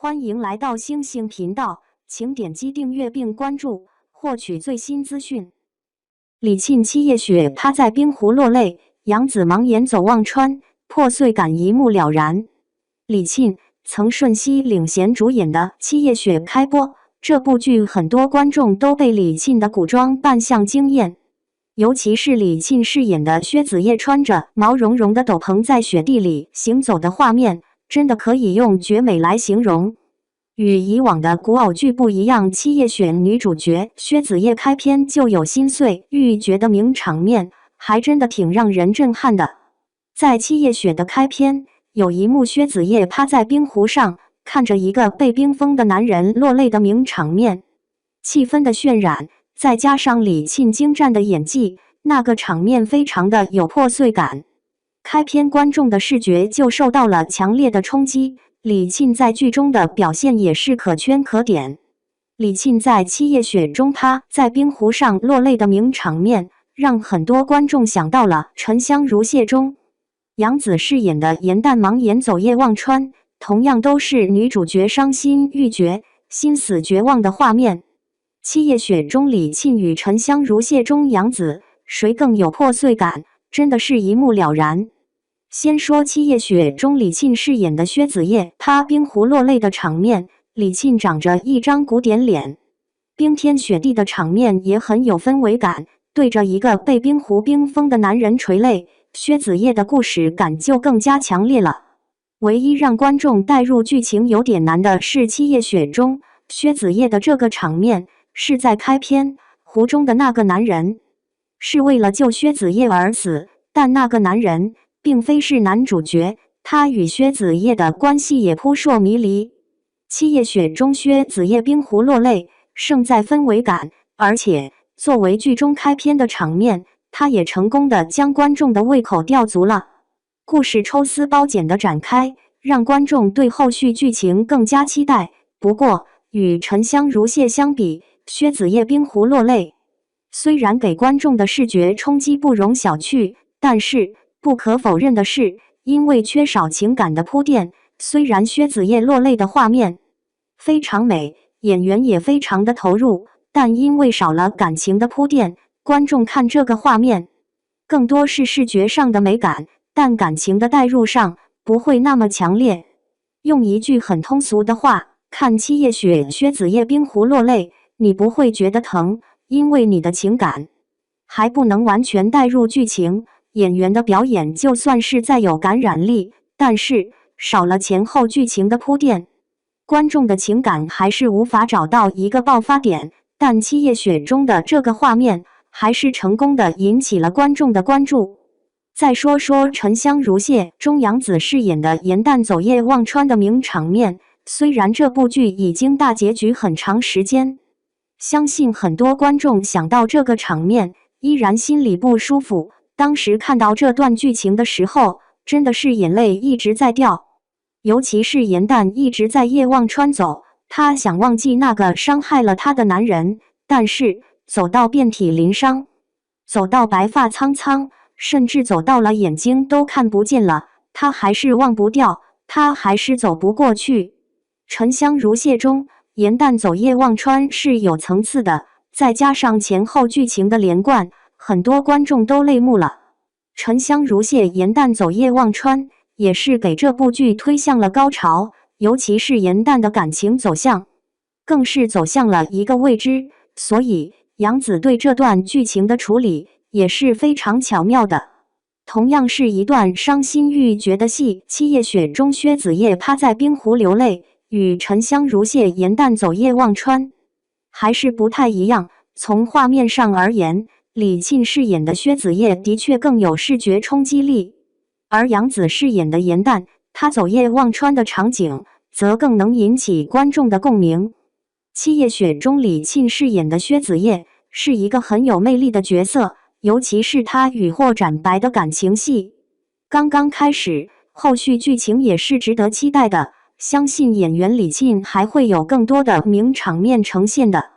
欢迎来到星星频道，请点击订阅并关注，获取最新资讯。李沁七夜雪趴在冰湖落泪，杨紫忙沿走忘川，破碎感一目了然。李沁、曾舜晞领衔主演的《七夜雪》开播，这部剧很多观众都被李沁的古装扮相惊艳。尤其是李沁饰演的薛子叶穿着毛茸茸的斗篷在雪地里行走的画面，真的可以用绝美来形容。与以往的古偶剧不一样，七夜雪女主角薛子叶开篇就有心碎欲绝的名场面，还真的挺让人震撼的。在七夜雪的开篇，有一幕薛子叶趴在冰湖上，看着一个被冰封的男人落泪的名场面，气氛的渲染，再加上李沁精湛的演技，那个场面非常的有破碎感。开篇观众的视觉就受到了强烈的冲击，李沁在剧中的表现也是可圈可点。李沁在七夜雪中趴在冰湖上落泪的名场面，让很多观众想到了《沉香如屑》中杨紫饰演的严旦忙沿走夜忘川，同样都是女主角伤心欲绝、心死绝望的画面。七夜雪中李沁与沉香如屑中杨紫，谁更有破碎感，真的是一目了然。先说七夜雪中李沁饰演的薛子叶趴冰湖落泪的场面，李沁长着一张古典脸，冰天雪地的场面也很有氛围感，对着一个被冰湖冰封的男人垂泪，薛子叶的故事感就更加强烈了。唯一让观众带入剧情有点难的是七夜雪中薛子叶的这个场面，是在开篇湖中的那个男人是为了救薛子叶而死，但那个男人并非是男主角，他与薛子叶的关系也扑朔迷离。七夜雪中薛子叶冰湖落泪，胜在氛围感，而且作为剧中开篇的场面，他也成功的将观众的胃口吊足了。故事抽丝剥茧的展开，让观众对后续剧情更加期待。不过与沉香如屑相比，薛子叶冰湖落泪虽然给观众的视觉冲击不容小觑，但是不可否认的是，因为缺少情感的铺垫，虽然薛子叶落泪的画面非常美，演员也非常的投入，但因为少了感情的铺垫，观众看这个画面更多是视觉上的美感，但感情的带入上不会那么强烈。用一句很通俗的话，看七夜雪薛子叶冰湖落泪，你不会觉得疼，因为你的情感还不能完全带入剧情。演员的表演就算是再有感染力，但是少了前后剧情的铺垫，观众的情感还是无法找到一个爆发点。但七夜雪中的这个画面还是成功的引起了观众的关注。再说说沉香如屑中杨紫饰演的严旦走夜忘川的名场面，虽然这部剧已经大结局很长时间，相信很多观众想到这个场面依然心里不舒服。当时看到这段剧情的时候，真的是眼泪一直在掉，尤其是严旦一直在夜忘川走，他想忘记那个伤害了他的男人，但是走到遍体鳞伤，走到白发苍苍，甚至走到了眼睛都看不见了，他还是忘不掉，他还是走不过去。沉香如屑中严旦走夜忘川是有层次的，再加上前后剧情的连贯，很多观众都泪目了。沉香如屑严旦走夜忘川也是给这部剧推向了高潮，尤其是严旦的感情走向，更是走向了一个未知，所以杨紫对这段剧情的处理也是非常巧妙的。同样是一段伤心欲绝的戏，七夜雪中薛子叶趴在冰湖流泪，与沉香如屑严旦走夜忘川还是不太一样。从画面上而言，李沁饰演的薛子叶的确更有视觉冲击力，而杨紫饰演的严旦，她走夜忘川的场景则更能引起观众的共鸣。七夜雪中李沁饰演的薛子叶是一个很有魅力的角色，尤其是她与霍展白的感情戏刚刚开始，后续剧情也是值得期待的，相信演员李沁还会有更多的名场面呈现的。